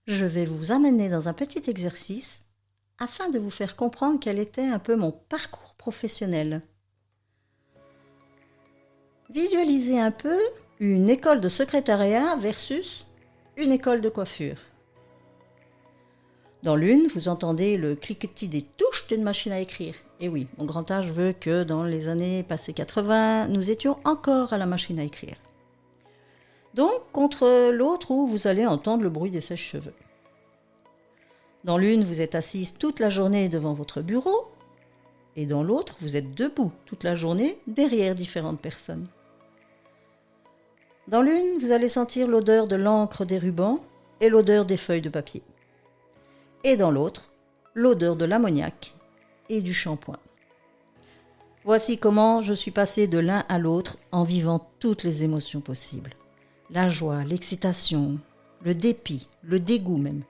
je vais vous amener dans un petit exercice afin de vous faire comprendre quel était un peu mon parcours professionnel. Visualisez un peu une école de secrétariat versus une école de coiffure. Dans l'une, vous entendez le cliquetis des touches d'une machine à écrire. Et oui, mon grand âge veut que dans les années passées 80, nous étions encore à la machine à écrire. Donc, contre l'autre où vous allez entendre le bruit des sèche-cheveux. Dans l'une, vous êtes assise toute la journée devant votre bureau, et dans l'autre, vous êtes debout toute la journée derrière différentes personnes. Dans l'une, vous allez sentir l'odeur de l'encre des rubans et l'odeur des feuilles de papier. Et dans l'autre, l'odeur de l'ammoniac et du shampoing. Voici comment je suis passée de l'un à l'autre en vivant toutes les émotions possibles. La joie, l'excitation, le dépit, le dégoût même,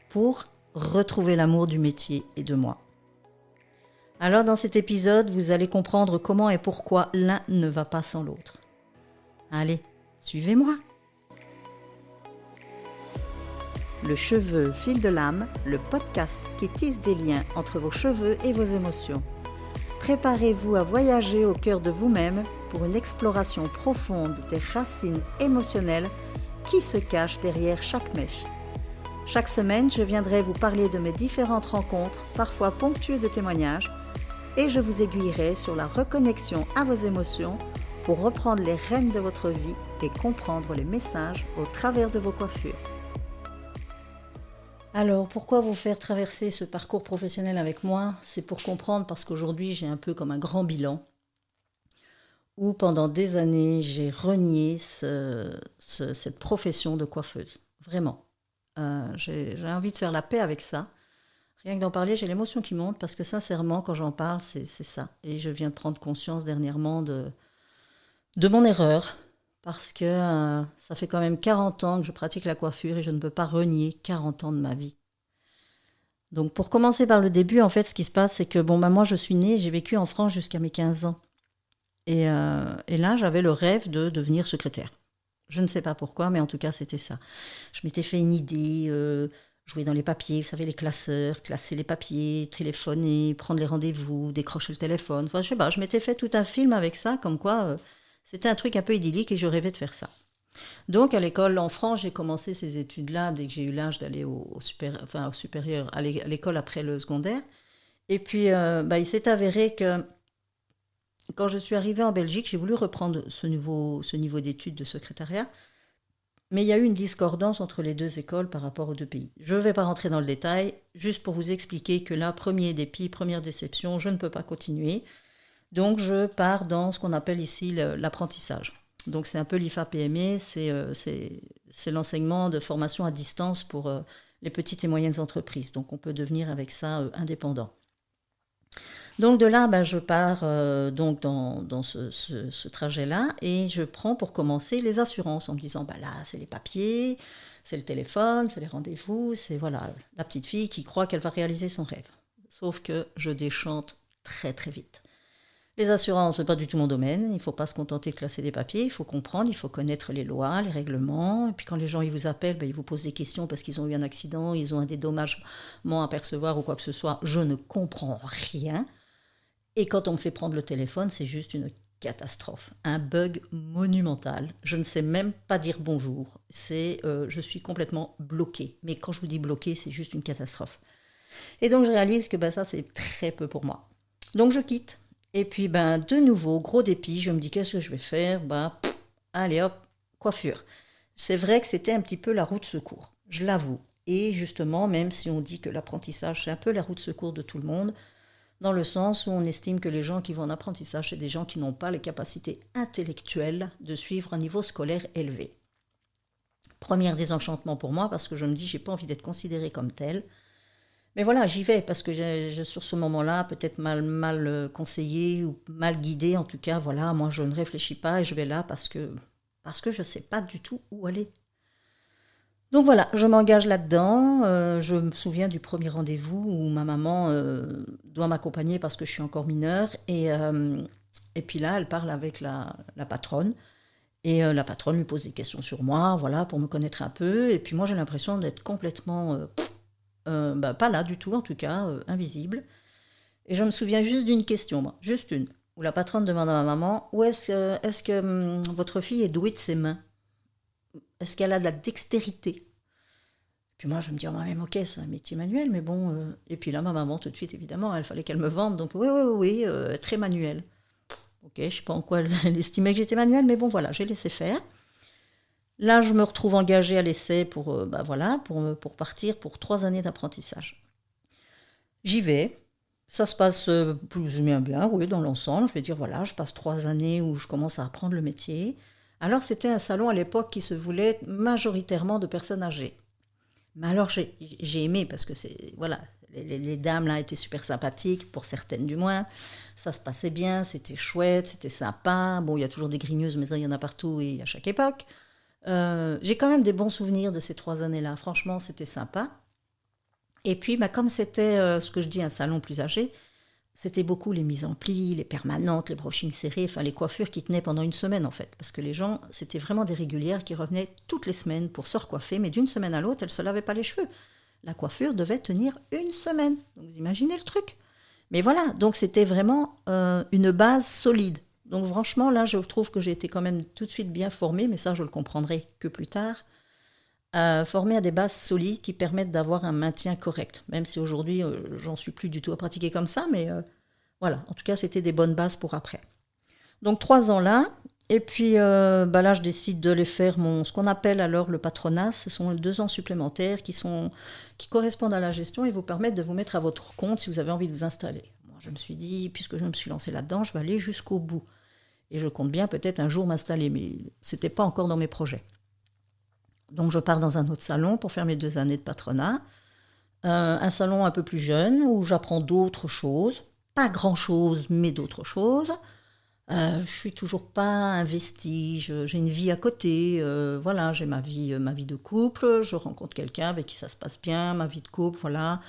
pour retrouver l'amour du métier et de moi. Alors dans cet épisode, vous allez comprendre comment et pourquoi l'un ne va pas sans l'autre. Allez, suivez-moi. Le cheveu fil de l'âme, le podcast qui tisse des liens entre vos cheveux et vos émotions. Préparez-vous à voyager au cœur de vous-même pour une exploration profonde des racines émotionnelles qui se cachent derrière chaque mèche. Chaque semaine, je viendrai vous parler de mes différentes rencontres, parfois ponctuées de témoignages, et je vous aiguillerai sur la reconnexion à vos émotions pour reprendre les rênes de votre vie et comprendre les messages au travers de vos coiffures. Alors, pourquoi vous faire traverser ce parcours professionnel avec moi ? C'est pour comprendre parce qu'aujourd'hui, j'ai un peu comme un grand bilan où pendant des années, j'ai renié cette profession de coiffeuse. Vraiment. J'ai envie de faire la paix avec ça. Rien que d'en parler, j'ai l'émotion qui monte parce que sincèrement, quand j'en parle, c'est ça. Et je viens de prendre conscience dernièrement de mon erreur parce que ça fait quand même 40 ans que je pratique la coiffure et je ne peux pas renier 40 ans de ma vie. Donc pour commencer par le début, en fait, ce qui se passe, c'est que moi je suis née, j'ai vécu en France jusqu'à mes 15 ans. Et là, j'avais le rêve de devenir secrétaire. Je ne sais pas pourquoi, mais en tout cas, c'était ça. Je m'étais fait une idée, jouer dans les papiers, vous savez, les classeurs, classer les papiers, téléphoner, prendre les rendez-vous, décrocher le téléphone. Enfin, je sais pas, je m'étais fait tout un film avec ça, comme quoi c'était un truc un peu idyllique et je rêvais de faire ça. Donc, à l'école en France, j'ai commencé ces études-là dès que j'ai eu l'âge d'aller au supérieur, à l'école après le secondaire. Et puis, il s'est avéré que quand je suis arrivée en Belgique, j'ai voulu reprendre ce niveau d'études de secrétariat. Mais il y a eu une discordance entre les deux écoles par rapport aux deux pays. Je ne vais pas rentrer dans le détail, juste pour vous expliquer que là, premier dépit, première déception, je ne peux pas continuer. Donc, je pars dans ce qu'on appelle ici l'apprentissage. Donc, c'est un peu l'IFA-PME, c'est l'enseignement de formation à distance pour les petites et moyennes entreprises. Donc, on peut devenir avec ça indépendant. Donc, de là, je pars donc dans ce trajet-là et je prends pour commencer les assurances en me disant, là, c'est les papiers, c'est le téléphone, c'est les rendez-vous, c'est voilà, la petite fille qui croit qu'elle va réaliser son rêve. Sauf que je déchante très, très vite. Les assurances, ce n'est pas du tout mon domaine. Il ne faut pas se contenter de classer des papiers. Il faut comprendre, il faut connaître les lois, les règlements. Et puis quand les gens ils vous appellent, ils vous posent des questions parce qu'ils ont eu un accident, ils ont un dédommagement à percevoir ou quoi que ce soit. Je ne comprends rien. Et quand on me fait prendre le téléphone, c'est juste une catastrophe. Un bug monumental. Je ne sais même pas dire bonjour. Je suis complètement bloquée. Mais quand je vous dis bloquée, c'est juste une catastrophe. Et donc je réalise que ça, c'est très peu pour moi. Donc je quitte. Et puis, de nouveau, gros dépit, je me dis, qu'est-ce que je vais faire ? Allez hop, coiffure. C'est vrai que c'était un petit peu la roue de secours, je l'avoue. Et justement, même si on dit que l'apprentissage, c'est un peu la roue de secours de tout le monde, dans le sens où on estime que les gens qui vont en apprentissage, c'est des gens qui n'ont pas les capacités intellectuelles de suivre un niveau scolaire élevé. Premier désenchantement pour moi, parce que je me dis, j'ai pas envie d'être considérée comme telle. Mais voilà, j'y vais parce que sur ce moment-là, peut-être mal conseillé ou mal guidé. En tout cas, voilà, moi, je ne réfléchis pas et je vais là parce que je ne sais pas du tout où aller. Donc voilà, je m'engage là-dedans. Je me souviens du premier rendez-vous où ma maman doit m'accompagner parce que je suis encore mineure. Et puis là, elle parle avec la patronne. Et la patronne lui pose des questions sur moi, voilà, pour me connaître un peu. Et puis moi, j'ai l'impression d'être complètement, pas là du tout, en tout cas, invisible. Et je me souviens juste d'une question, moi, juste une, où la patronne demande à ma maman, où est-ce que votre fille est douée de ses mains? Est-ce qu'elle a de la dextérité? Puis moi, je me dis, oh, même, ok, c'est un métier manuel, mais bon. Et puis là, ma maman, tout de suite, évidemment, il fallait qu'elle me vende. Donc, oui, oui, oui, très manuel. Ok, je ne sais pas en quoi elle estimait que j'étais manuelle, mais bon, voilà, j'ai laissé faire. Là, je me retrouve engagée à l'essai pour partir pour 3 années d'apprentissage. J'y vais. Ça se passe plus ou moins bien, oui, dans l'ensemble. Je vais dire, voilà, je passe 3 années où je commence à apprendre le métier. Alors, c'était un salon à l'époque qui se voulait majoritairement de personnes âgées. Mais alors, j'ai aimé parce que voilà, les dames là étaient super sympathiques, pour certaines du moins. Ça se passait bien, c'était chouette, c'était sympa. Bon, il y a toujours des grigneuses, mais ça, il y en a partout et à chaque époque. J'ai quand même des bons souvenirs de ces 3 années-là. Franchement, c'était sympa. Et puis, comme c'était ce que je dis, un salon plus âgé, c'était beaucoup les mises en plis, les permanentes, les brochings serrés, enfin les coiffures qui tenaient pendant une semaine en fait. Parce que les gens, c'était vraiment des régulières qui revenaient toutes les semaines pour se recoiffer, mais d'une semaine à l'autre, elles ne se lavaient pas les cheveux. La coiffure devait tenir une semaine. Donc vous imaginez le truc. Mais voilà, donc c'était vraiment une base solide. Donc franchement, là, je trouve que j'ai été quand même tout de suite bien formée, mais ça, je le comprendrai que plus tard. Formée à des bases solides qui permettent d'avoir un maintien correct. Même si aujourd'hui, j'en suis plus du tout à pratiquer comme ça, mais voilà, en tout cas, c'était des bonnes bases pour après. Donc 3 ans là, et puis là, je décide de les faire ce qu'on appelle alors le patronat. Ce sont 2 ans supplémentaires qui correspondent à la gestion et vous permettent de vous mettre à votre compte si vous avez envie de vous installer. Moi, je me suis dit, puisque je me suis lancée là-dedans, je vais aller jusqu'au bout. Et je compte bien peut-être un jour m'installer, mais ce n'était pas encore dans mes projets. Donc je pars dans un autre salon pour faire mes 2 années de patronat. Un salon un peu plus jeune où j'apprends d'autres choses. Pas grand-chose, mais d'autres choses. Je suis toujours pas investie, j'ai une vie à côté. Voilà, j'ai ma vie de couple, je rencontre quelqu'un avec qui ça se passe bien, ma vie de couple, voilà.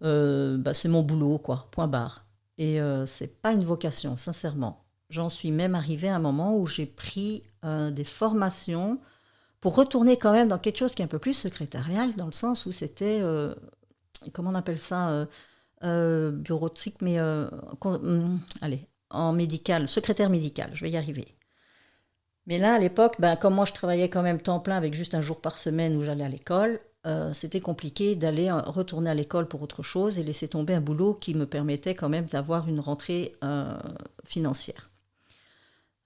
C'est mon boulot, quoi, point barre. Et c'est pas une vocation, sincèrement. J'en suis même arrivée à un moment où j'ai pris des formations pour retourner quand même dans quelque chose qui est un peu plus secrétarial, dans le sens où c'était, comment on appelle ça, bureautique, mais allez, en médical, secrétaire médical, je vais y arriver. Mais là, à l'époque, comme moi je travaillais quand même temps plein avec juste un jour par semaine où j'allais à l'école, c'était compliqué d'aller retourner à l'école pour autre chose et laisser tomber un boulot qui me permettait quand même d'avoir une rentrée financière.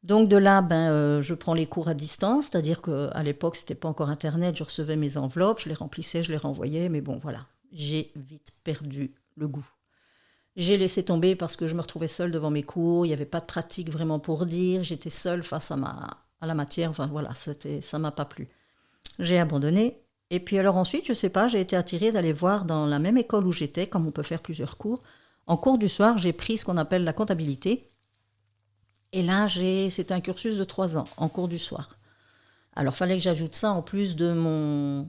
Donc de là, je prends les cours à distance, c'est-à-dire qu'à l'époque, c'était pas encore Internet, je recevais mes enveloppes, je les remplissais, je les renvoyais, mais bon, voilà, j'ai vite perdu le goût. J'ai laissé tomber parce que je me retrouvais seule devant mes cours, il n'y avait pas de pratique vraiment pour dire, j'étais seule face à la matière, enfin voilà, ça m'a pas plu. J'ai abandonné, et puis alors ensuite, je sais pas, j'ai été attirée d'aller voir dans la même école où j'étais, comme on peut faire plusieurs cours. En cours du soir, j'ai pris ce qu'on appelle la comptabilité. Et là, c'était un cursus de 3 ans, en cours du soir. Alors, il fallait que j'ajoute ça en plus de mon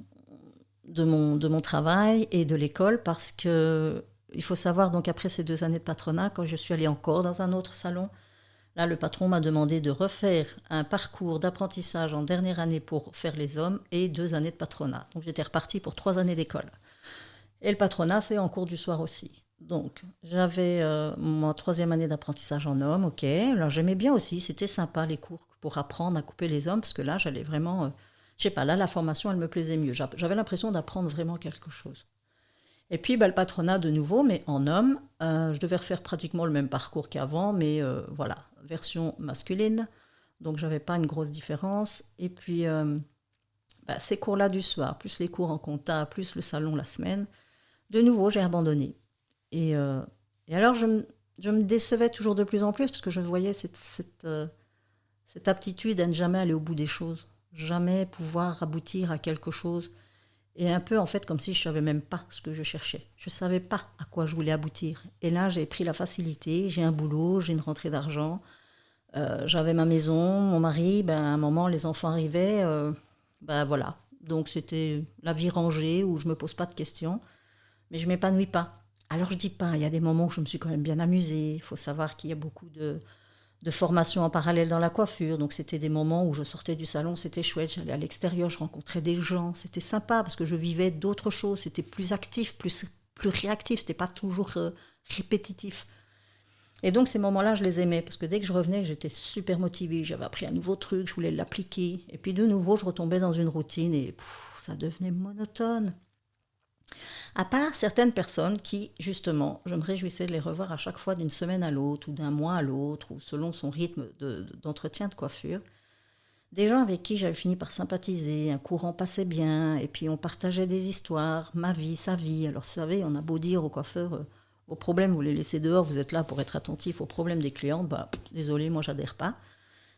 travail et de l'école, parce que il faut savoir, donc après ces 2 années de patronat, quand je suis allée encore dans un autre salon, là, le patron m'a demandé de refaire un parcours d'apprentissage en dernière année pour faire les hommes et 2 années de patronat. Donc, j'étais repartie pour 3 années d'école. Et le patronat, c'est en cours du soir aussi. Donc, j'avais ma 3e année d'apprentissage en homme, ok. Alors, j'aimais bien aussi, c'était sympa les cours pour apprendre à couper les hommes, parce que là, j'allais vraiment, je sais pas, là, la formation, elle me plaisait mieux. J'avais l'impression d'apprendre vraiment quelque chose. Et puis, le patronat de nouveau, mais en homme. Je devais refaire pratiquement le même parcours qu'avant, mais voilà, version masculine. Donc, j'avais pas une grosse différence. Et puis, ces cours-là du soir, plus les cours en compta, plus le salon la semaine, de nouveau, j'ai abandonné. Et alors, je me décevais toujours de plus en plus parce que je voyais cette aptitude à ne jamais aller au bout des choses, jamais pouvoir aboutir à quelque chose. Et un peu, en fait, comme si je ne savais même pas ce que je cherchais. Je ne savais pas à quoi je voulais aboutir. Et là, j'ai pris la facilité, j'ai un boulot, j'ai une rentrée d'argent, j'avais ma maison, mon mari, à un moment, les enfants arrivaient, voilà. Donc, c'était la vie rangée où je ne me pose pas de questions, mais je ne m'épanouis pas. Alors je dis pas, il y a des moments où je me suis quand même bien amusée. Il faut savoir qu'il y a beaucoup de formation en parallèle dans la coiffure. Donc c'était des moments où je sortais du salon, c'était chouette, j'allais à l'extérieur, je rencontrais des gens, c'était sympa parce que je vivais d'autres choses, c'était plus actif, plus réactif, c'était pas toujours répétitif. Et donc ces moments-là, je les aimais parce que dès que je revenais, j'étais super motivée, j'avais appris un nouveau truc, je voulais l'appliquer. Et puis de nouveau, je retombais dans une routine et ça devenait monotone. À part certaines personnes qui, justement, je me réjouissais de les revoir à chaque fois d'une semaine à l'autre ou d'un mois à l'autre ou selon son rythme d'entretien de coiffure. Des gens avec qui j'avais fini par sympathiser, un courant passait bien et puis on partageait des histoires, ma vie, sa vie. Alors vous savez, on a beau dire aux coiffeurs, vos problèmes, vous les laissez dehors, vous êtes là pour être attentif aux problèmes des clients, désolé, moi j'adhère pas.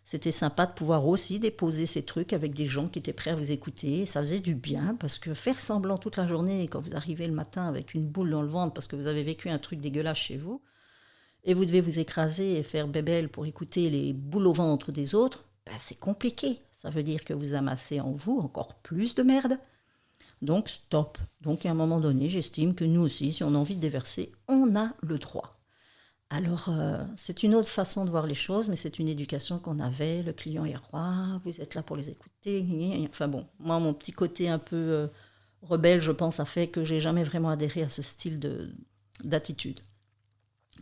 C'était sympa de pouvoir aussi déposer ces trucs avec des gens qui étaient prêts à vous écouter. Ça faisait du bien parce que faire semblant toute la journée quand vous arrivez le matin avec une boule dans le ventre parce que vous avez vécu un truc dégueulasse chez vous et vous devez vous écraser et faire bébelle pour écouter les boules au ventre des autres, c'est compliqué. Ça veut dire que vous amassez en vous encore plus de merde. Donc stop. Donc à un moment donné, j'estime que nous aussi, si on a envie de déverser, on a le droit. Alors, c'est une autre façon de voir les choses, mais c'est une éducation qu'on avait. Le client est roi, vous êtes là pour les écouter. Enfin bon, moi, mon petit côté un peu rebelle, je pense, a fait que j'ai jamais vraiment adhéré à ce style d'attitude.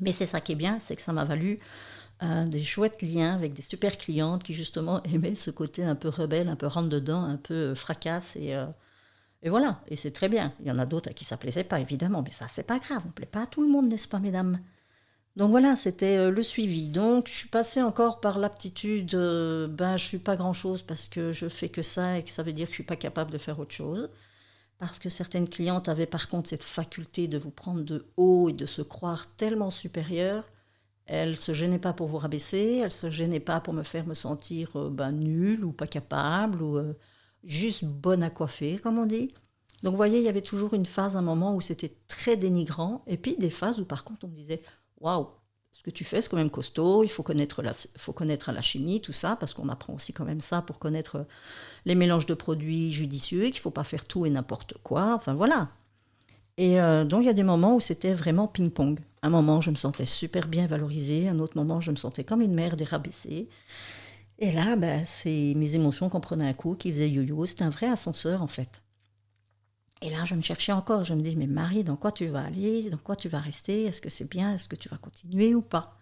Mais c'est ça qui est bien, c'est que ça m'a valu des chouettes liens avec des super clientes qui, justement, aimaient ce côté un peu rebelle, un peu rentre-dedans, un peu fracasse. Et voilà, et c'est très bien. Il y en a d'autres à qui ça plaisait pas, évidemment, mais ça, c'est pas grave. On ne plaît pas à tout le monde, n'est-ce pas, mesdames ? Donc voilà, c'était le suivi. Donc je suis passée encore par l'aptitude, je suis pas grand-chose parce que je fais que ça et que ça veut dire que je suis pas capable de faire autre chose. Parce que certaines clientes avaient par contre cette faculté de vous prendre de haut et de se croire tellement supérieures. Elles se gênaient pas pour vous rabaisser, elles se gênaient pas pour me faire me sentir nulle ou pas capable ou juste bonne à coiffer, comme on dit. Donc vous voyez, il y avait toujours une phase, un moment où c'était très dénigrant et puis des phases où par contre on me disait waouh, ce que tu fais, c'est quand même costaud, il faut connaître la chimie, tout ça, parce qu'on apprend aussi quand même ça pour connaître les mélanges de produits judicieux, qu'il ne faut pas faire tout et n'importe quoi, enfin voilà. Et donc il y a des moments où c'était vraiment ping-pong. Un moment, je me sentais super bien valorisée, un autre moment, je me sentais comme une merde et rabaissée. Et là, c'est mes émotions qu'on prenait un coup, qui faisaient yo-yo, c'était un vrai ascenseur en fait. Et là, je me cherchais encore. Je me dis, mais Marie, dans quoi tu vas aller? Dans quoi tu vas rester? Est-ce que c'est bien? Est-ce que tu vas continuer ou pas?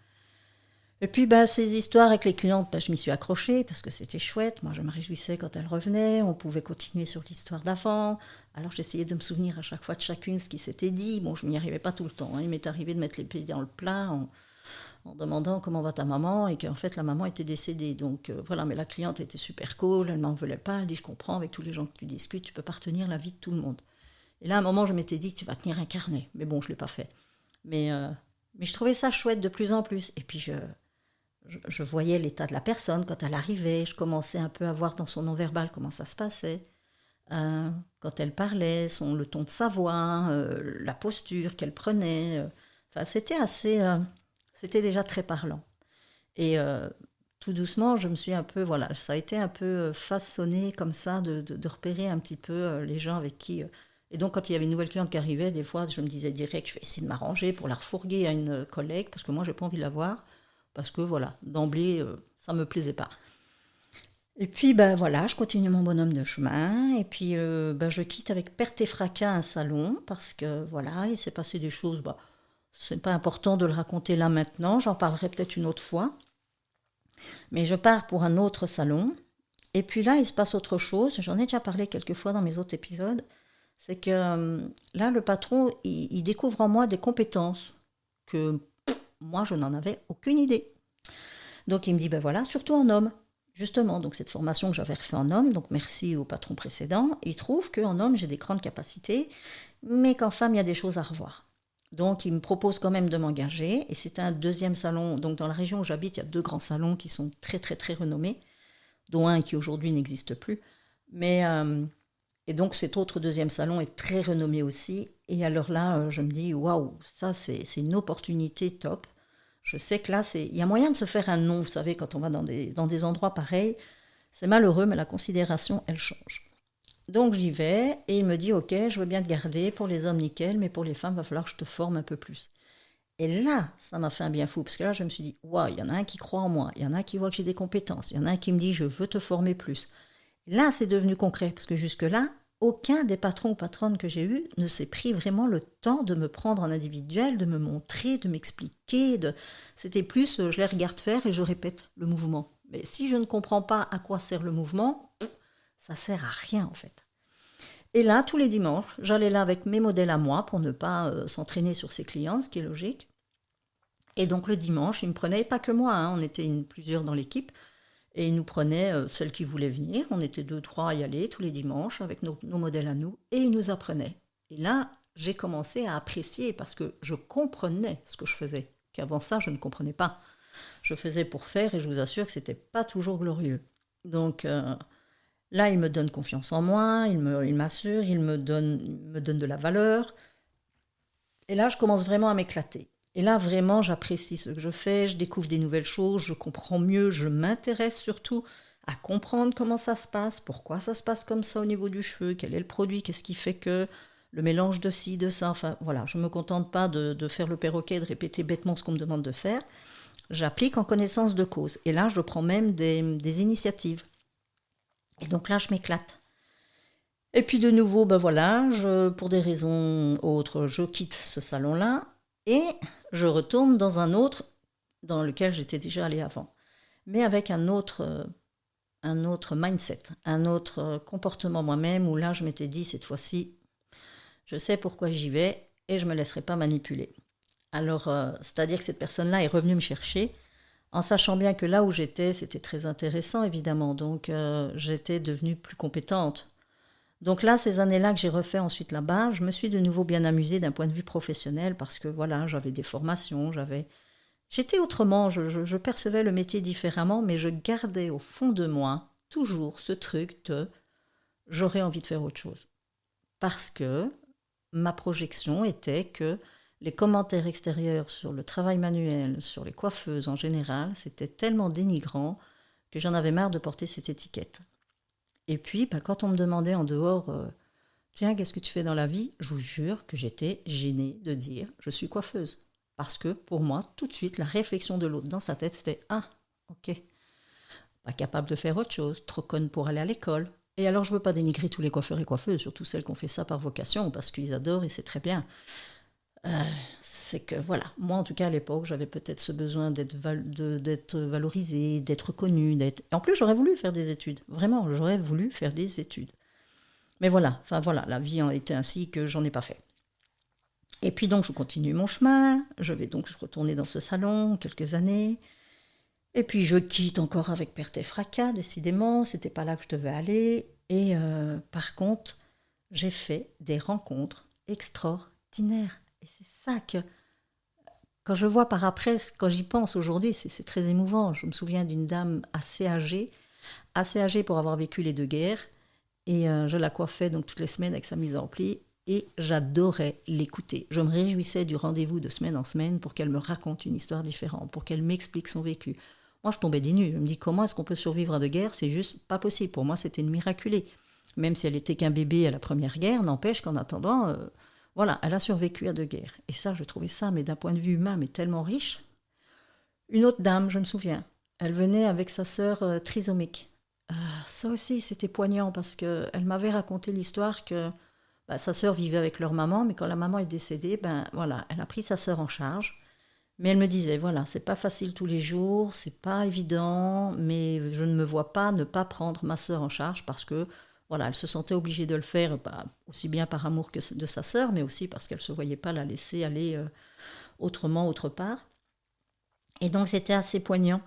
Et puis, ces histoires avec les clientes, je m'y suis accrochée parce que c'était chouette. Moi, je me réjouissais quand elles revenaient. On pouvait continuer sur l'histoire d'avant. Alors, j'essayais de me souvenir à chaque fois de chacune ce qui s'était dit. Bon, je n'y arrivais pas tout le temps. Il m'est arrivé de mettre les pieds dans le plat en demandant comment va ta maman et qu'en fait, la maman était décédée. Donc, voilà, mais la cliente était super cool. Elle ne m'en voulait pas. Elle dit, je comprends, avec tous les gens que tu discutes, tu ne peux pas retenir la vie de tout le monde. Et là, à un moment, je m'étais dit que tu vas tenir un carnet. Mais bon, je ne l'ai pas fait. Mais je trouvais ça chouette de plus en plus. Et puis, je voyais l'état de la personne quand elle arrivait. Je commençais un peu à voir dans son non-verbal comment ça se passait. Quand elle parlait, le ton de sa voix, la posture qu'elle prenait. C'était c'était déjà très parlant. Et tout doucement, je me suis un peu... Voilà, ça a été un peu façonné comme ça, de repérer un petit peu les gens avec qui... Et donc, quand il y avait une nouvelle cliente qui arrivait, des fois, je me disais direct, je vais essayer de m'arranger pour la refourguer à une collègue, parce que moi, je n'ai pas envie de la voir, parce que, voilà, d'emblée, ça ne me plaisait pas. Et puis, voilà, je continue mon bonhomme de chemin, et puis, je quitte avec perte et fracas un salon, parce que, voilà, il s'est passé des choses, ce n'est pas important de le raconter là maintenant, j'en parlerai peut-être une autre fois. Mais je pars pour un autre salon, et puis là, il se passe autre chose, j'en ai déjà parlé quelques fois dans mes autres épisodes. C'est que là, le patron, il découvre en moi des compétences que moi, je n'en avais aucune idée. Donc, il me dit, voilà, surtout en homme. Justement, donc cette formation que j'avais refaite en homme, donc merci au patron précédent, il trouve qu'en homme, j'ai des grandes capacités, mais qu'en femme, il y a des choses à revoir. Donc, il me propose quand même de m'engager, et c'est un deuxième salon. Donc, dans la région où j'habite, il y a 2 grands salons qui sont très, très, très renommés, dont un qui aujourd'hui n'existe plus. Mais... Et donc, cet autre deuxième salon est très renommé aussi. Et alors là, je me dis, waouh, ça, c'est une opportunité top. Je sais que là, il y a moyen de se faire un nom, vous savez, quand on va dans des endroits pareils. C'est malheureux, mais la considération, elle change. Donc, j'y vais et il me dit, OK, je veux bien te garder. Pour les hommes, nickel, mais pour les femmes, il va falloir que je te forme un peu plus. Et là, ça m'a fait un bien fou, parce que là, je me suis dit, waouh, il y en a un qui croit en moi, il y en a un qui voit que j'ai des compétences, il y en a un qui me dit, je veux te former plus. Et là, c'est devenu concret, parce que jusque-là, aucun des patrons ou patronnes que j'ai eus ne s'est pris vraiment le temps de me prendre en individuel, de me montrer, de m'expliquer. C'était plus, je les regarde faire et je répète le mouvement. Mais si je ne comprends pas à quoi sert le mouvement, ça sert à rien en fait. Et là, tous les dimanches, j'allais là avec mes modèles à moi pour ne pas s'entraîner sur ses clients, ce qui est logique. Et donc le dimanche, ils me prenaient, pas que moi, on était plusieurs dans l'équipe, et ils nous prenaient celles qui voulaient venir. On était 2, 3 à y aller tous les dimanches avec nos modèles à nous, et ils nous apprenaient. Et là, j'ai commencé à apprécier parce que je comprenais ce que je faisais, qu'avant ça, je ne comprenais pas. Je faisais pour faire, et je vous assure que ce n'était pas toujours glorieux. Donc là, il me donne confiance en moi, il m'assure, il me donne de la valeur. Et là, je commence vraiment à m'éclater. Et là, vraiment, j'apprécie ce que je fais, je découvre des nouvelles choses, je comprends mieux, je m'intéresse surtout à comprendre comment ça se passe, pourquoi ça se passe comme ça au niveau du cheveu, quel est le produit, qu'est-ce qui fait que le mélange de ci, de ça. Enfin, voilà, je ne me contente pas de faire le perroquet, de répéter bêtement ce qu'on me demande de faire. J'applique en connaissance de cause. Et là, je prends même des initiatives. Et donc là, je m'éclate. Et puis de nouveau, ben voilà, pour des raisons autres, je quitte ce salon-là et je retourne dans un autre dans lequel j'étais déjà allée avant, mais avec un autre mindset, un autre comportement moi-même, où là, je m'étais dit, cette fois-ci, je sais pourquoi j'y vais et je ne me laisserai pas manipuler. Alors, c'est-à-dire que cette personne-là est revenue me chercher, en sachant bien que là où j'étais, c'était très intéressant, évidemment. Donc, j'étais devenue plus compétente. Donc là, ces années-là que j'ai refait ensuite là-bas, je me suis de nouveau bien amusée d'un point de vue professionnel parce que voilà, j'avais des formations, j'étais autrement, je percevais le métier différemment, mais je gardais au fond de moi toujours ce truc de j'aurais envie de faire autre chose. Parce que ma projection était que les commentaires extérieurs sur le travail manuel, sur les coiffeuses en général, c'était tellement dénigrant que j'en avais marre de porter cette étiquette. Et puis, quand on me demandait en dehors, tiens, qu'est-ce que tu fais dans la vie? Je vous jure que j'étais gênée de dire, je suis coiffeuse. Parce que pour moi, tout de suite, la réflexion de l'autre dans sa tête, c'était, ah, ok, pas capable de faire autre chose, trop conne pour aller à l'école. Et alors, je ne veux pas dénigrer tous les coiffeurs et coiffeuses, surtout celles qui ont fait ça par vocation, parce qu'ils adorent et c'est très bien. C'est que voilà, moi en tout cas à l'époque, j'avais peut-être ce besoin d'être valorisée, d'être connue, Et en plus, j'aurais voulu faire des études. Vraiment, j'aurais voulu faire des études. Mais voilà, la vie a été ainsi que j'en ai pas fait. Et puis donc, je continue mon chemin. Je vais donc retourner dans ce salon quelques années. Et puis, je quitte encore avec perte et fracas, décidément. C'était pas là que je devais aller. Et par contre, j'ai fait des rencontres extraordinaires. Et c'est ça que, quand je vois par après, quand j'y pense aujourd'hui, c'est très émouvant. Je me souviens d'une dame assez âgée pour avoir vécu les deux guerres. Et je la coiffais donc toutes les semaines avec sa mise en pli. Et j'adorais l'écouter. Je me réjouissais du rendez-vous de semaine en semaine pour qu'elle me raconte une histoire différente, pour qu'elle m'explique son vécu. Moi, je tombais des nues. Je me dis, comment est-ce qu'on peut survivre à deux guerres? C'est juste pas possible. Pour moi, c'était une miraculée. Même si elle était qu'un bébé à la première guerre, n'empêche qu'en attendant, voilà, elle a survécu à deux guerres. Et ça, je trouvais ça, mais d'un point de vue humain, mais tellement riche. Une autre dame, je me souviens, elle venait avec sa sœur trisomique. Ça aussi, c'était poignant parce qu'elle m'avait raconté l'histoire que sa sœur vivait avec leur maman, mais quand la maman est décédée, voilà, elle a pris sa sœur en charge. Mais elle me disait, voilà, c'est pas facile tous les jours, c'est pas évident, mais je ne me vois pas ne pas prendre ma sœur en charge parce que, voilà, elle se sentait obligée de le faire, aussi bien par amour que de sa sœur, mais aussi parce qu'elle se voyait pas la laisser aller autrement, autre part. Et donc, c'était assez poignant.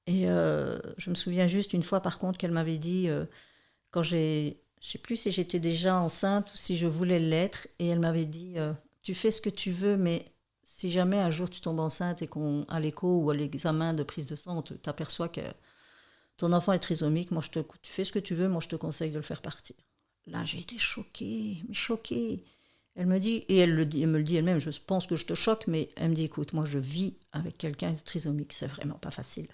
Et je me souviens juste une fois, par contre, qu'elle m'avait dit, quand je sais plus si j'étais déjà enceinte ou si je voulais l'être, et elle m'avait dit, tu fais ce que tu veux, mais si jamais un jour tu tombes enceinte et qu'à l'écho ou à l'examen de prise de sang, on t'aperçoit que ton enfant est trisomique, tu fais ce que tu veux, moi je te conseille de le faire partir. Là, j'ai été choquée, mais choquée. Elle me dit, et elle me le dit elle-même, je pense que je te choque, mais elle me dit, écoute, moi je vis avec quelqu'un de trisomique, c'est vraiment pas facile.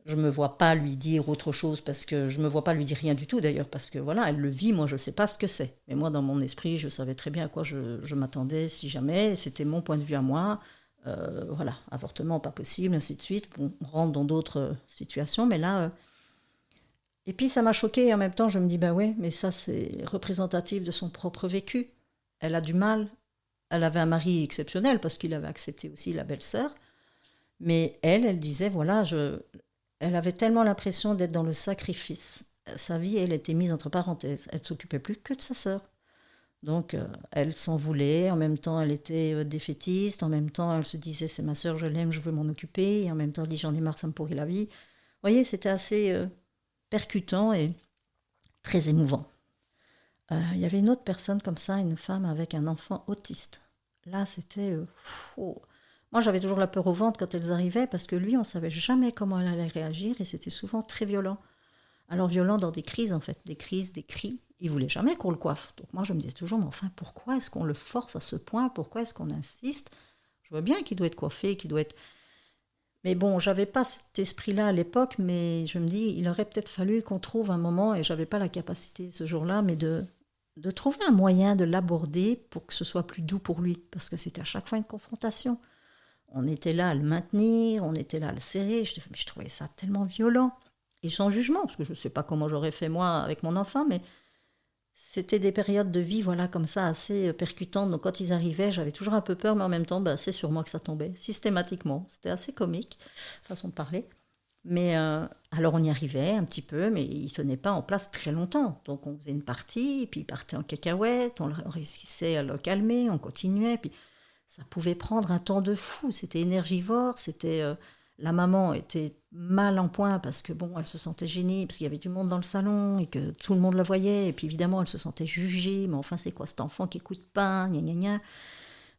Je me vois pas lui dire autre chose parce que je me vois pas lui dire rien du tout d'ailleurs parce que voilà, elle le vit, moi je sais pas ce que c'est. Mais moi dans mon esprit, je savais très bien à quoi je m'attendais si jamais, c'était mon point de vue à moi. Voilà, avortement pas possible, ainsi de suite. Bon, on rentre dans d'autres situations, mais là. Et puis ça m'a choquée et en même temps je me dis bah ouais, mais ça c'est représentatif de son propre vécu. Elle a du mal. Elle avait un mari exceptionnel parce qu'il avait accepté aussi la belle-sœur. Mais elle disait voilà, elle avait tellement l'impression d'être dans le sacrifice. Sa vie, elle était mise entre parenthèses. Elle ne s'occupait plus que de sa sœur. Donc, elle s'en voulait. En même temps, elle était défaitiste. En même temps, elle se disait c'est ma sœur, je l'aime, je veux m'en occuper. Et en même temps, elle dit j'en ai marre, ça me pourrit la vie. Vous voyez, c'était assez percutant et très émouvant. Il y avait une autre personne comme ça, une femme avec un enfant autiste. Là, c'était... oh. Moi, j'avais toujours la peur au ventre quand elles arrivaient parce que lui, on ne savait jamais comment elle allait réagir et c'était souvent très violent. Alors violent dans des crises, en fait, des crises, des cris. Il voulait jamais qu'on le coiffe. Donc moi, je me disais toujours, mais enfin, pourquoi est-ce qu'on le force à ce point? Pourquoi est-ce qu'on insiste? Je vois bien qu'il doit être coiffé, qu'il doit être... Mais bon, j'avais pas cet esprit-là à l'époque, mais je me dis, il aurait peut-être fallu qu'on trouve un moment, et j'avais pas la capacité ce jour-là, mais de trouver un moyen de l'aborder pour que ce soit plus doux pour lui, parce que c'était à chaque fois une confrontation. On était là à le maintenir, on était là à le serrer, je trouvais ça tellement violent. Et sans jugement, parce que je ne sais pas comment j'aurais fait moi avec mon enfant, mais c'était des périodes de vie, voilà, comme ça, assez percutantes. Donc quand ils arrivaient, j'avais toujours un peu peur, mais en même temps, bah, c'est sur moi que ça tombait, systématiquement. C'était assez comique, façon de parler. Mais alors on y arrivait un petit peu, mais il ne tenait pas en place très longtemps. Donc on faisait une partie, puis il partait en cacahuète, on réussissait à le calmer, on continuait, puis ça pouvait prendre un temps de fou. C'était énergivore, c'était... la maman était mal en point parce que bon, elle se sentait gênée, parce qu'il y avait du monde dans le salon et que tout le monde la voyait. Et puis évidemment, elle se sentait jugée. Mais enfin, c'est quoi cet enfant qui écoute pas, gna gna gna.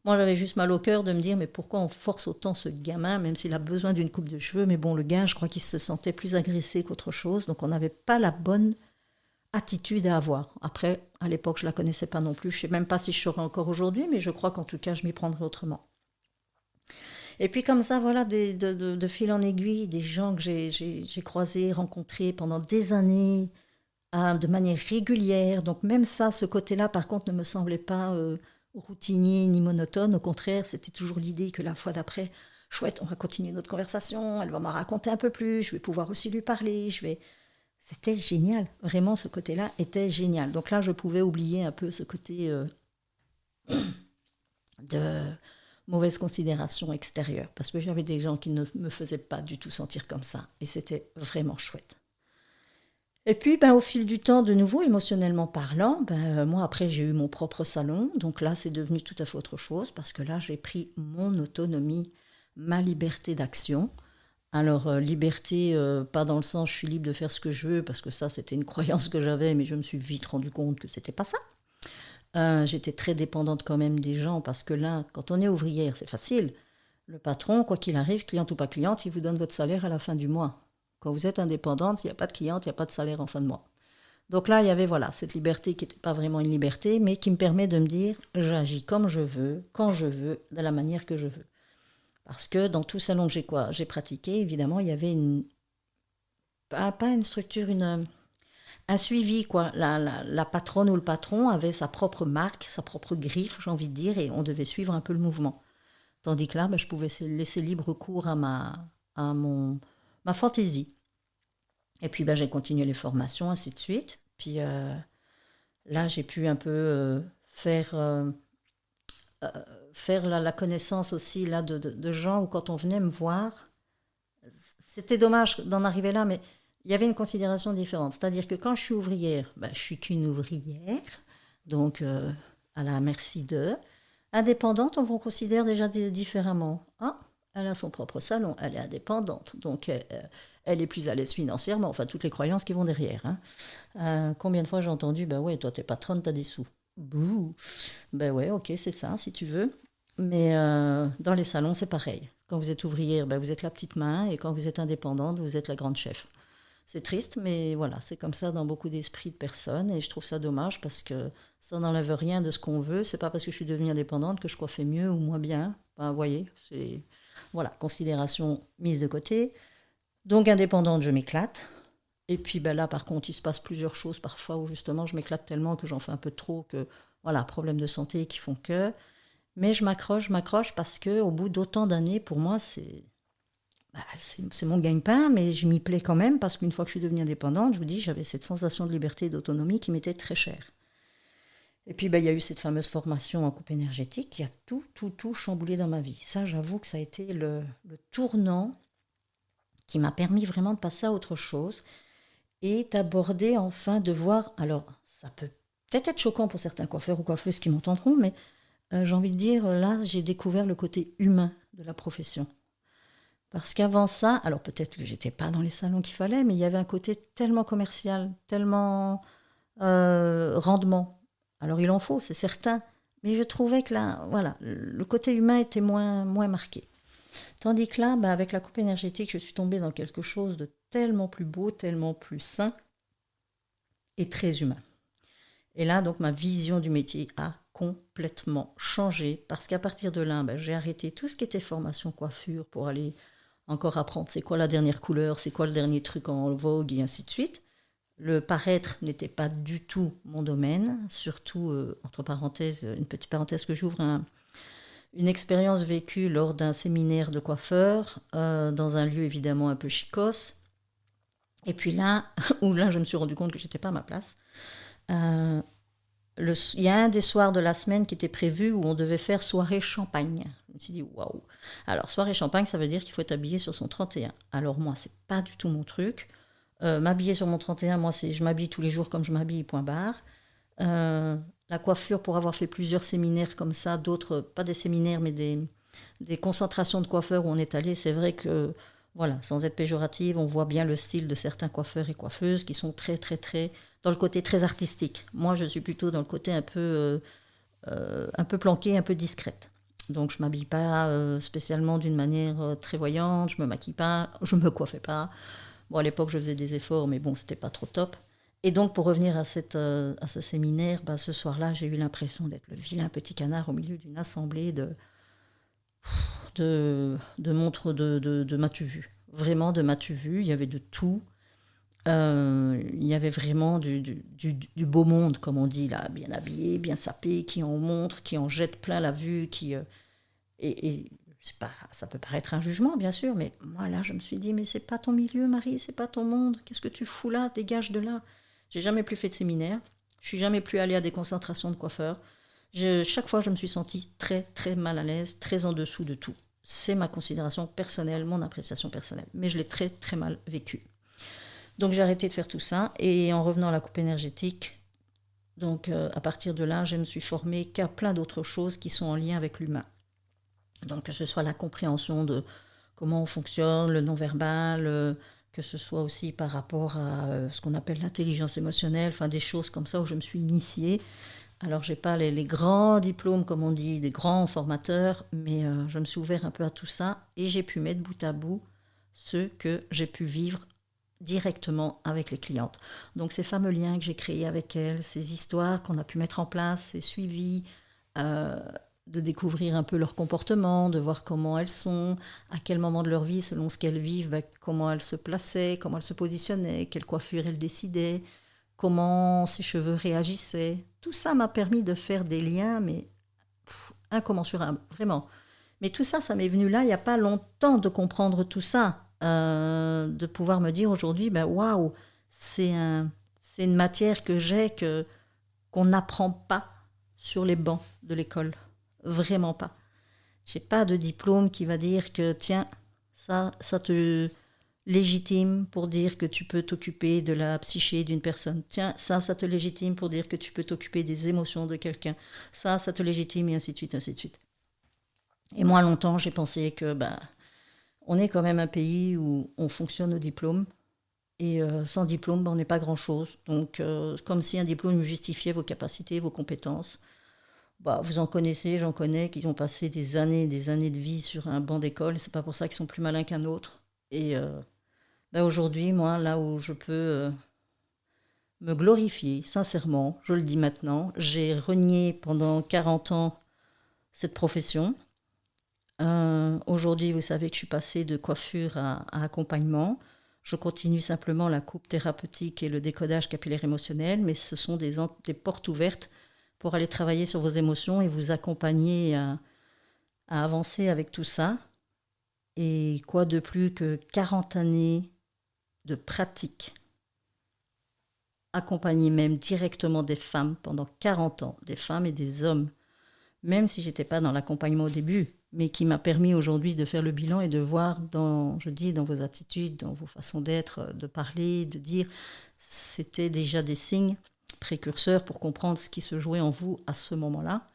Moi, j'avais juste mal au cœur de me dire, mais pourquoi on force autant ce gamin, même s'il a besoin d'une coupe de cheveux. Mais bon, le gars, je crois qu'il se sentait plus agressé qu'autre chose. Donc on n'avait pas la bonne attitude à avoir. Après, à l'époque, je ne la connaissais pas non plus. Je ne sais même pas si je saurais encore aujourd'hui, mais je crois qu'en tout cas, je m'y prendrais autrement. Et puis comme ça, voilà, de fil en aiguille, des gens que j'ai croisés, rencontrés pendant des années, de manière régulière. Donc même ça, ce côté-là, par contre, ne me semblait pas routinier ni monotone. Au contraire, c'était toujours l'idée que la fois d'après, chouette, on va continuer notre conversation, elle va m'en raconter un peu plus, je vais pouvoir aussi lui parler, je vais... C'était génial, vraiment, ce côté-là était génial. Donc là, je pouvais oublier un peu ce côté de mauvaise considération extérieure, parce que j'avais des gens qui ne me faisaient pas du tout sentir comme ça, et c'était vraiment chouette. Et puis, ben, au fil du temps, de nouveau, émotionnellement parlant, ben, moi, après, j'ai eu mon propre salon, donc là, c'est devenu tout à fait autre chose, parce que là, j'ai pris mon autonomie, ma liberté d'action. Alors, liberté, pas dans le sens je suis libre de faire ce que je veux, parce que ça, c'était une croyance que j'avais, mais je me suis vite rendu compte que c'était pas ça. J'étais très dépendante quand même des gens, parce que là, quand on est ouvrière, c'est facile. Le patron, quoi qu'il arrive, cliente ou pas cliente, il vous donne votre salaire à la fin du mois. Quand vous êtes indépendante, il n'y a pas de cliente, il n'y a pas de salaire en fin de mois. Donc là, il y avait voilà, cette liberté qui n'était pas vraiment une liberté, mais qui me permet de me dire, j'agis comme je veux, quand je veux, de la manière que je veux. Parce que dans tout salon que j'ai pratiqué, évidemment, il y avait pas une structure, un suivi, quoi. La patronne ou le patron avait sa propre marque, sa propre griffe, j'ai envie de dire, et on devait suivre un peu le mouvement. Tandis que là, ben, je pouvais laisser libre cours ma fantaisie. Et puis, ben, j'ai continué les formations, ainsi de suite. Puis là, j'ai pu un peu faire la connaissance aussi là, de gens où quand on venait me voir, c'était dommage d'en arriver là, mais il y avait une considération différente. C'est-à-dire que quand je suis ouvrière, ben, je suis qu'une ouvrière, donc à la merci d'eux. Indépendante, on vous considère déjà différemment. Ah, elle a son propre salon, elle est indépendante, donc elle est plus à l'aise financièrement, enfin toutes les croyances qui vont derrière. Hein. Combien de fois j'ai entendu, ben ouais, toi t'es patronne, t'as des sous. Bouh, ben ouais, ok, c'est ça, si tu veux. Mais dans les salons, c'est pareil. Quand vous êtes ouvrière, ben vous êtes la petite main, et quand vous êtes indépendante, vous êtes la grande chef. C'est triste, mais voilà, c'est comme ça dans beaucoup d'esprits de personnes, et je trouve ça dommage parce que ça n'enlève rien de ce qu'on veut. C'est pas parce que je suis devenue indépendante que je coiffais mieux ou moins bien. Ben, vous voyez, c'est voilà, considération mise de côté. Donc indépendante, je m'éclate. Et puis ben là, par contre, il se passe plusieurs choses parfois où justement je m'éclate tellement que j'en fais un peu trop, que voilà, problèmes de santé qui font que. Mais je m'accroche parce que au bout d'autant d'années, pour moi, c'est mon gagne-pain, mais je m'y plais quand même parce qu'une fois que je suis devenue indépendante, je vous dis, j'avais cette sensation de liberté et d'autonomie qui m'était très chère. Et puis, ben, il y a eu cette fameuse formation en coupe énergétique qui a tout chamboulé dans ma vie. Ça, j'avoue que ça a été le tournant qui m'a permis vraiment de passer à autre chose et d'aborder enfin, de voir. Alors, ça peut peut-être être choquant pour certains coiffeurs ou coiffeuses qui m'entendront, mais j'ai envie de dire, là, j'ai découvert le côté humain de la profession. Parce qu'avant ça, alors peut-être que j'étais pas dans les salons qu'il fallait, mais il y avait un côté tellement commercial, tellement rendement. Alors il en faut, c'est certain, mais je trouvais que là, voilà, le côté humain était moins marqué. Tandis que là, bah, avec la coupe énergétique, je suis tombée dans quelque chose de tellement plus beau, tellement plus sain et très humain. Et là, donc, ma vision du métier a complètement changé parce qu'à partir de là, bah, j'ai arrêté tout ce qui était formation coiffure pour aller encore apprendre c'est quoi la dernière couleur, c'est quoi le dernier truc en vogue et ainsi de suite. Le paraître n'était pas du tout mon domaine, surtout, entre parenthèses, une petite parenthèse que j'ouvre, une expérience vécue lors d'un séminaire de coiffeur, dans un lieu évidemment un peu chicos. Et puis là, où là je me suis rendu compte que j'étais pas à ma place, euh, il y a un des soirs de la semaine qui était prévu où on devait faire soirée champagne. Je me suis dit, waouh. Alors, soirée champagne, ça veut dire qu'il faut être habillé sur son 31. Alors, moi, c'est pas du tout mon truc. M'habiller sur mon 31, moi, je m'habille tous les jours comme je m'habille, point barre. Euh, la coiffure, pour avoir fait plusieurs séminaires comme ça, d'autres, pas des séminaires, mais des concentrations de coiffeurs où on est allé, c'est vrai que, voilà, sans être péjorative, on voit bien le style de certains coiffeurs et coiffeuses qui sont très, dans le côté très artistique. Moi, je suis plutôt dans le côté un peu planquée, un peu discrète. Donc, je m'habille pas spécialement d'une manière très voyante, je me maquille pas, je me coiffais pas. Bon, à l'époque, je faisais des efforts, mais bon, c'était pas trop top. Et donc, pour revenir à ce séminaire, bah, ce soir-là, j'ai eu l'impression d'être le vilain petit canard au milieu d'une assemblée de montres de m'as-tu vu. Vraiment de m'as-tu vu. Il y avait de tout. Il y avait vraiment du beau monde, comme on dit, là, bien habillé, bien sapé, qui en montre, qui en jette plein la vue, et c'est pas, ça peut paraître un jugement, bien sûr, mais moi, là, je me suis dit, mais c'est pas ton milieu, Marie, c'est pas ton monde, qu'est-ce que tu fous là, dégage de là. J'ai jamais plus fait de séminaire, je suis jamais plus allée à des concentrations de coiffeurs. Chaque fois, je me suis sentie très mal à l'aise, très en dessous de tout. C'est ma considération personnelle, mon appréciation personnelle, mais je l'ai très mal vécu. Donc j'ai arrêté de faire tout ça et en revenant à la coupe énergétique, donc à partir de là, je me suis formée qu'à plein d'autres choses qui sont en lien avec l'humain. Donc que ce soit la compréhension de comment on fonctionne, le non-verbal, que ce soit aussi par rapport à ce qu'on appelle l'intelligence émotionnelle, enfin des choses comme ça où je me suis initiée. Alors j'ai pas les grands diplômes comme on dit, des grands formateurs, mais je me suis ouvert un peu à tout ça et j'ai pu mettre bout à bout ce que j'ai pu vivre directement avec les clientes. Donc ces fameux liens que j'ai créés avec elles, ces histoires qu'on a pu mettre en place, ces suivis, euh, de découvrir un peu leur comportement, de voir comment elles sont, à quel moment de leur vie, selon ce qu'elles vivent, bah, comment elles se plaçaient, comment elles se positionnaient, quelle coiffure elles décidaient, comment ses cheveux réagissaient. Tout ça m'a permis de faire des liens, mais incommensurables, vraiment. Mais tout ça, ça m'est venu là, il n'y a pas longtemps de comprendre tout ça, de pouvoir me dire aujourd'hui, ben waouh, c'est une matière que j'ai qu'on n'apprend pas sur les bancs de l'école, vraiment pas. J'ai pas de diplôme qui va dire que tiens, ça te légitime pour dire que tu peux t'occuper de la psyché d'une personne. Tiens, ça te légitime pour dire que tu peux t'occuper des émotions de quelqu'un. Ça te légitime et ainsi de suite, ainsi de suite. Et moi, longtemps, j'ai pensé que on est quand même un pays où on fonctionne au diplôme. Et sans diplôme, on n'est pas grand-chose. Donc, comme si un diplôme justifiait vos capacités, vos compétences. Bah, vous en connaissez, j'en connais, qui ont passé des années de vie sur un banc d'école. Et c'est pas pour ça qu'ils sont plus malins qu'un autre. Et aujourd'hui, moi, là où je peux me glorifier, sincèrement, je le dis maintenant, j'ai renié pendant 40 ans cette profession. Aujourd'hui, vous savez que je suis passée de coiffure à accompagnement. Je continue simplement la coupe thérapeutique et le décodage capillaire émotionnel, mais ce sont des portes ouvertes pour aller travailler sur vos émotions et vous accompagner à avancer avec tout ça. Et quoi de plus que 40 années de pratique, accompagner même directement des femmes pendant 40 ans, des femmes et des hommes, même si j'étais pas dans l'accompagnement au début, mais qui m'a permis aujourd'hui de faire le bilan et de voir dans vos attitudes, dans vos façons d'être, de parler, de dire, c'était déjà des signes précurseurs pour comprendre ce qui se jouait en vous à ce moment-là.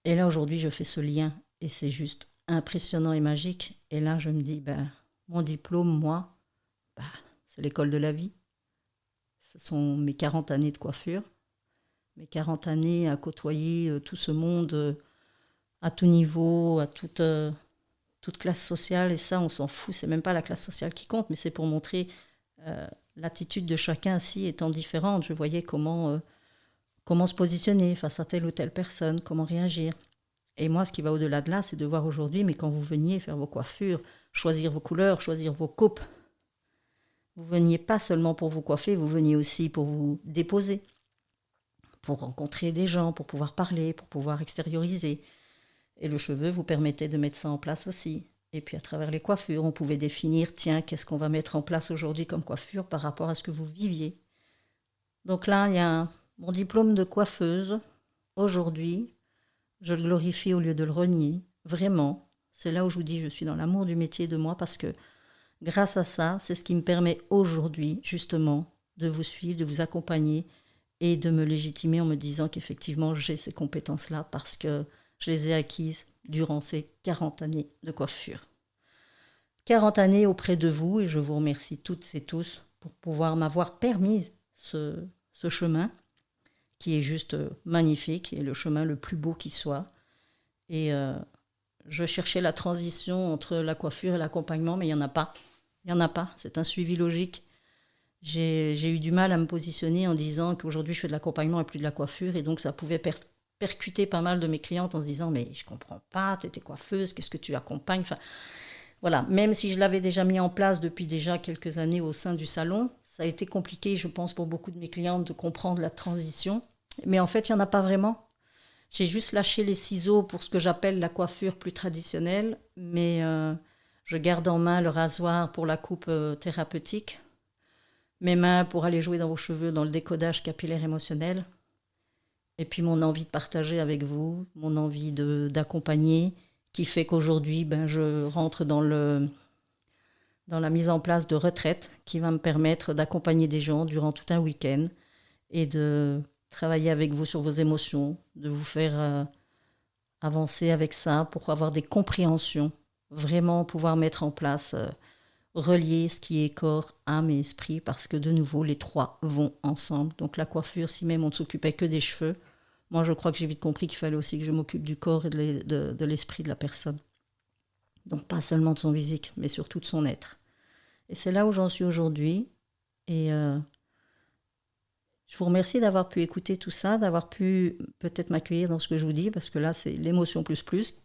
Et là, aujourd'hui, je fais ce lien et c'est juste impressionnant et magique. Et là, je me dis, mon diplôme, moi, c'est l'école de la vie. Ce sont mes 40 années de coiffure, mes 40 années à côtoyer tout ce monde à tout niveau, à toute classe sociale. Et ça, on s'en fout. C'est même pas la classe sociale qui compte, mais c'est pour montrer l'attitude de chacun aussi étant différente. Je voyais comment se positionner face à telle ou telle personne, comment réagir. Et moi, ce qui va au-delà de là, c'est de voir aujourd'hui, mais quand vous veniez faire vos coiffures, choisir vos couleurs, choisir vos coupes, vous veniez pas seulement pour vous coiffer, vous veniez aussi pour vous déposer, pour rencontrer des gens, pour pouvoir parler, pour pouvoir extérioriser. Et le cheveu vous permettait de mettre ça en place aussi. Et puis à travers les coiffures, on pouvait définir, tiens, qu'est-ce qu'on va mettre en place aujourd'hui comme coiffure par rapport à ce que vous viviez. Donc là, il y a mon diplôme de coiffeuse. Aujourd'hui, je le glorifie au lieu de le renier. Vraiment, c'est là où je vous dis, je suis dans l'amour du métier de moi parce que grâce à ça, c'est ce qui me permet aujourd'hui, justement, de vous suivre, de vous accompagner et de me légitimer en me disant qu'effectivement, j'ai ces compétences-là parce que je les ai acquises durant ces 40 années de coiffure. 40 années auprès de vous et je vous remercie toutes et tous pour pouvoir m'avoir permis ce chemin qui est juste magnifique et le chemin le plus beau qui soit. Et je cherchais la transition entre la coiffure et l'accompagnement, mais il n'y en a pas. Il n'y en a pas, c'est un suivi logique. J'ai eu du mal à me positionner en disant qu'aujourd'hui je fais de l'accompagnement et plus de la coiffure, et donc ça pouvait percuter pas mal de mes clientes en se disant mais je comprends pas, tu étais coiffeuse, qu'est-ce que tu accompagnes, enfin, voilà, même si je l'avais déjà mis en place depuis déjà quelques années au sein du salon, ça a été compliqué, je pense, pour beaucoup de mes clientes de comprendre la transition. Mais en fait, il n'y en a pas vraiment. J'ai juste lâché les ciseaux pour ce que j'appelle la coiffure plus traditionnelle, mais je garde en main le rasoir pour la coupe thérapeutique, mes mains pour aller jouer dans vos cheveux dans le décodage capillaire émotionnel, et puis mon envie de partager avec vous, mon envie d'accompagner, qui fait qu'aujourd'hui, je rentre dans la mise en place de retraites qui va me permettre d'accompagner des gens durant tout un week-end et de travailler avec vous sur vos émotions, de vous faire avancer avec ça pour avoir des compréhensions, vraiment pouvoir mettre en place, relier ce qui est corps, âme et esprit, parce que de nouveau, les trois vont ensemble. Donc la coiffure, si même on ne s'occupait que des cheveux, moi je crois que j'ai vite compris qu'il fallait aussi que je m'occupe du corps et de l'esprit de la personne. Donc pas seulement de son physique, mais surtout de son être. Et c'est là où j'en suis aujourd'hui. Et je vous remercie d'avoir pu écouter tout ça, d'avoir pu peut-être m'accueillir dans ce que je vous dis, parce que là, c'est l'émotion plus plus.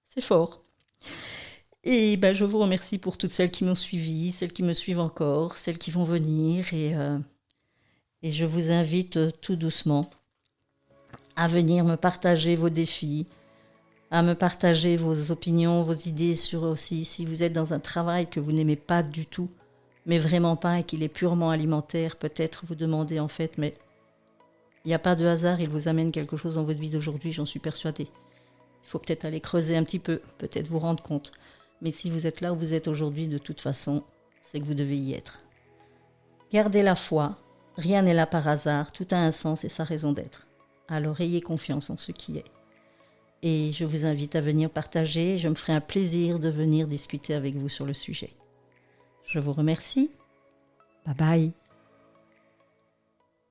C'est fort. Et je vous remercie pour toutes celles qui m'ont suivi, celles qui me suivent encore, celles qui vont venir. Et je vous invite tout doucement à venir me partager vos défis, à me partager vos opinions, vos idées sur aussi si vous êtes dans un travail que vous n'aimez pas du tout, mais vraiment pas, et qu'il est purement alimentaire, peut-être vous demandez en fait, mais il n'y a pas de hasard, il vous amène quelque chose dans votre vie d'aujourd'hui, j'en suis persuadée. Il faut peut-être aller creuser un petit peu, peut-être vous rendre compte. Mais si vous êtes là où vous êtes aujourd'hui, de toute façon, c'est que vous devez y être. Gardez la foi, rien n'est là par hasard, tout a un sens et sa raison d'être. Alors ayez confiance en ce qui est. Et je vous invite à venir partager, je me ferai un plaisir de venir discuter avec vous sur le sujet. Je vous remercie. Bye bye.